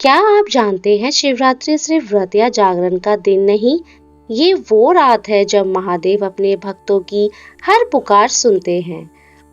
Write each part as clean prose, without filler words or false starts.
क्या आप जानते हैं शिवरात्रि सिर्फ व्रत या जागरण का दिन नहीं, ये वो रात है जब महादेव अपने भक्तों की हर पुकार सुनते हैं।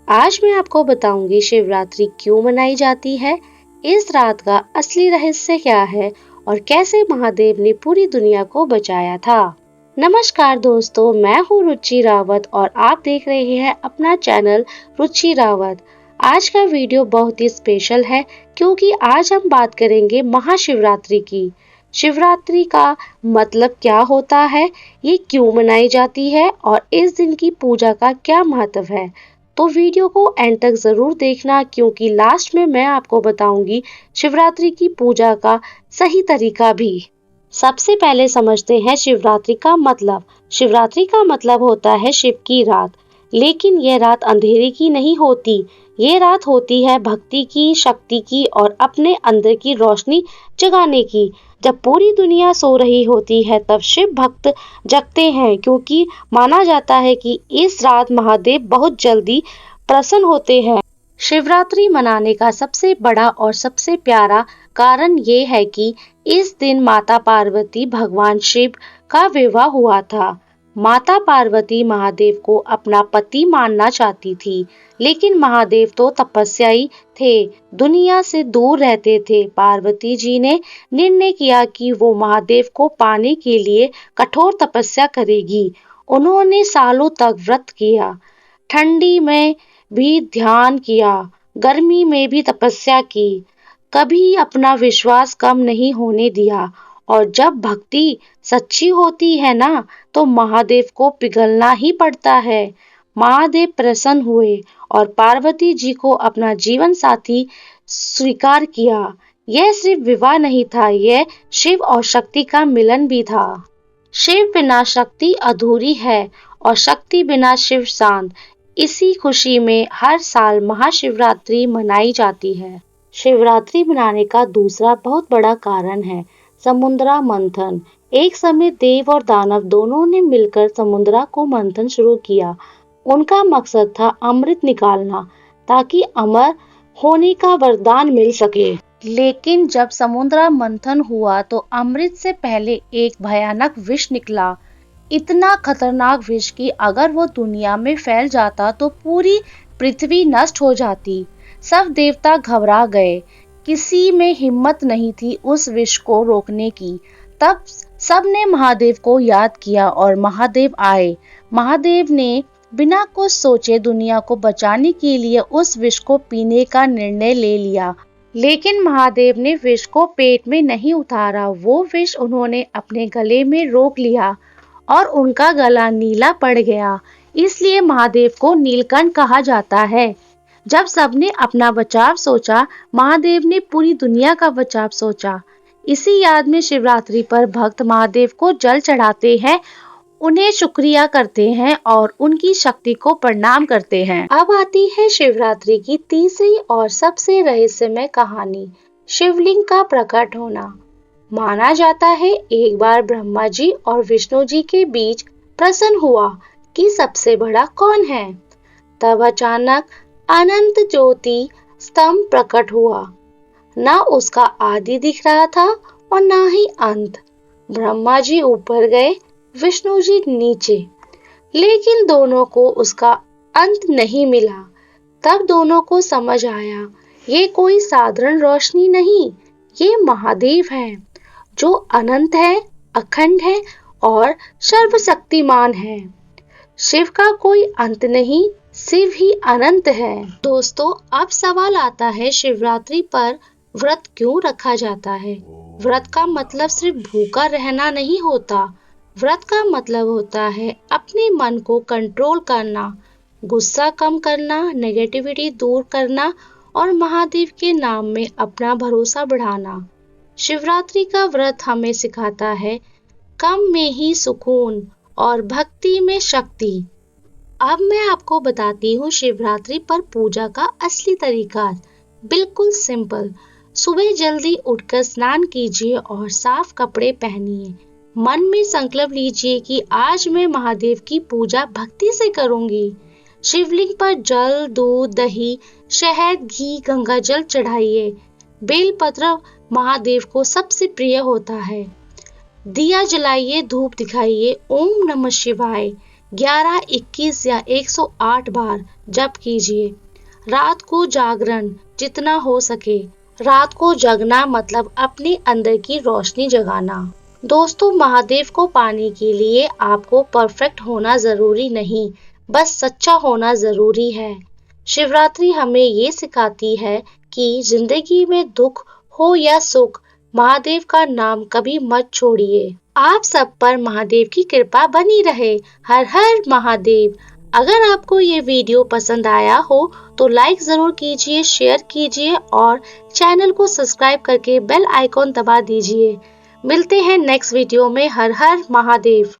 आज मैं आपको बताऊंगी शिवरात्रि क्यों मनाई जाती है, इस रात का असली रहस्य क्या है और कैसे महादेव ने पूरी दुनिया को बचाया था। नमस्कार दोस्तों, मैं हूँ रुचि रावत और आप देख रहे हैं अपना चैनल रुचि रावत। आज का वीडियो बहुत ही स्पेशल है क्योंकि आज हम बात करेंगे महाशिवरात्रि की। शिवरात्रि का मतलब क्या होता है, ये क्यों मनाई जाती है और इस दिन की पूजा का क्या महत्व है। तो वीडियो को एंड तक जरूर देखना क्योंकि लास्ट में मैं आपको बताऊंगी शिवरात्रि की पूजा का सही तरीका भी। सबसे पहले समझते हैं शिवरात्रि का मतलब। शिवरात्रि का मतलब होता है शिव की रात, लेकिन यह रात अंधेरे की नहीं होती। ये रात होती है भक्ति की, शक्ति की और अपने अंदर की रोशनी जगाने की। जब पूरी दुनिया सो रही होती है तब शिव भक्त जगते हैं क्योंकि माना जाता है कि इस रात महादेव बहुत जल्दी प्रसन्न होते हैं। शिवरात्रि मनाने का सबसे बड़ा और सबसे प्यारा कारण ये है कि इस दिन माता पार्वती भगवान शिव का विवाह हुआ था। माता पार्वती महादेव को अपना पति मानना चाहती थी, लेकिन महादेव तो तपस्याई थे, दुनिया से दूर रहते थे। पार्वती जी ने निर्णय किया कि वो महादेव को पाने के लिए कठोर तपस्या करेगी। उन्होंने सालों तक व्रत किया, ठंडी में भी ध्यान किया, गर्मी में भी तपस्या की, कभी अपना विश्वास कम नहीं होने दिया। और जब भक्ति सच्ची होती है ना, तो महादेव को पिघलना ही पड़ता है। महादेव प्रसन्न हुए और पार्वती जी को अपना जीवन साथी स्वीकार किया। यह सिर्फ विवाह नहीं था, यह शिव और शक्ति का मिलन भी था। शिव बिना शक्ति अधूरी है और शक्ति बिना शिव शांत। इसी खुशी में हर साल महाशिवरात्रि मनाई जाती है। शिवरात्रि मनाने का दूसरा बहुत बड़ा कारण है समुद्रा मंथन। एक समय देव और दानव दोनों ने मिलकर समुद्रा को मंथन शुरू किया। उनका मकसद था अमृत निकालना ताकि अमर होने का वरदान मिल सके। लेकिन जब समुद्रा मंथन हुआ तो अमृत से पहले एक भयानक विष निकला। इतना खतरनाक विष कि अगर वो दुनिया में फैल जाता तो पूरी पृथ्वी नष्ट हो जाती। सब देवता घबरा गए, किसी में हिम्मत नहीं थी उस विष को रोकने की। तब सबने महादेव को याद किया और महादेव आए। महादेव ने बिना कुछ सोचे दुनिया को बचाने के लिए उस विष को पीने का निर्णय ले लिया। लेकिन महादेव ने विष को पेट में नहीं उतारा, वो विष उन्होंने अपने गले में रोक लिया और उनका गला नीला पड़ गया। इसलिए महादेव को नीलकंठ कहा जाता है। जब सबने अपना बचाव सोचा, महादेव ने पूरी दुनिया का बचाव सोचा। इसी याद में शिवरात्रि पर भक्त महादेव को जल चढ़ाते हैं, उन्हें शुक्रिया करते हैं और उनकी शक्ति को प्रणाम करते हैं। अब आती है शिवरात्रि की तीसरी और सबसे रहस्यमय कहानी, शिवलिंग का प्रकट होना। माना जाता है एक बार ब्रह्मा जी और विष्णु जी के बीच प्रश्न हुआ कि सबसे बड़ा कौन है। तब अचानक अनंत ज्योति स्तंभ प्रकट हुआ। ना उसका आदि दिख रहा था और ना ही अंत। ब्रह्मा जी ऊपर गए, विष्णु जी नीचे, लेकिन दोनों को उसका अंत नहीं मिला। तब दोनों को समझ आया, ये कोई साधारण रोशनी नहीं, ये महादेव है जो अनंत है, अखंड है और सर्वशक्तिमान है। शिव का कोई अंत नहीं, शिव ही अनंत है। दोस्तों, अब सवाल आता है शिवरात्रि पर व्रत क्यों रखा जाता है। व्रत का मतलब सिर्फ भूखा रहना नहीं होता। व्रत का मतलब होता है अपने मन को कंट्रोल करना, गुस्सा कम करना, नेगेटिविटी दूर करना और महादेव के नाम में अपना भरोसा बढ़ाना। शिवरात्रि का व्रत हमें सिखाता है कम में ही सुकून और भक्ति में शक्ति। अब मैं आपको बताती हूँ शिवरात्रि पर पूजा का असली तरीका। बिल्कुल सिंपल, सुबह जल्दी उठकर स्नान कीजिए और साफ कपड़े पहनिए। मन में संकल्प लीजिए कि आज मैं महादेव की पूजा भक्ति से करूंगी। शिवलिंग पर जल, दूध, दही, शहद, घी, गंगा जल चढ़ाइए। बेलपत्र महादेव को सबसे प्रिय होता है। दिया जलाइए, धूप दिखाइए, ओम नमः शिवाय 11, 21 या 108 बार जप कीजिए। रात को जागरण जितना हो सके। रात को जगना मतलब अपने अंदर की रोशनी जगाना। दोस्तों, महादेव को पाने के लिए आपको परफेक्ट होना जरूरी नहीं, बस सच्चा होना जरूरी है। शिवरात्रि हमें ये सिखाती है कि जिंदगी में दुख हो या सुख, महादेव का नाम कभी मत छोड़िए। आप सब पर महादेव की कृपा बनी रहे। हर हर महादेव। अगर आपको ये वीडियो पसंद आया हो तो लाइक जरूर कीजिए, शेयर कीजिए और चैनल को सब्सक्राइब करके बेल आइकॉन दबा दीजिए। मिलते हैं नेक्स्ट वीडियो में। हर हर महादेव।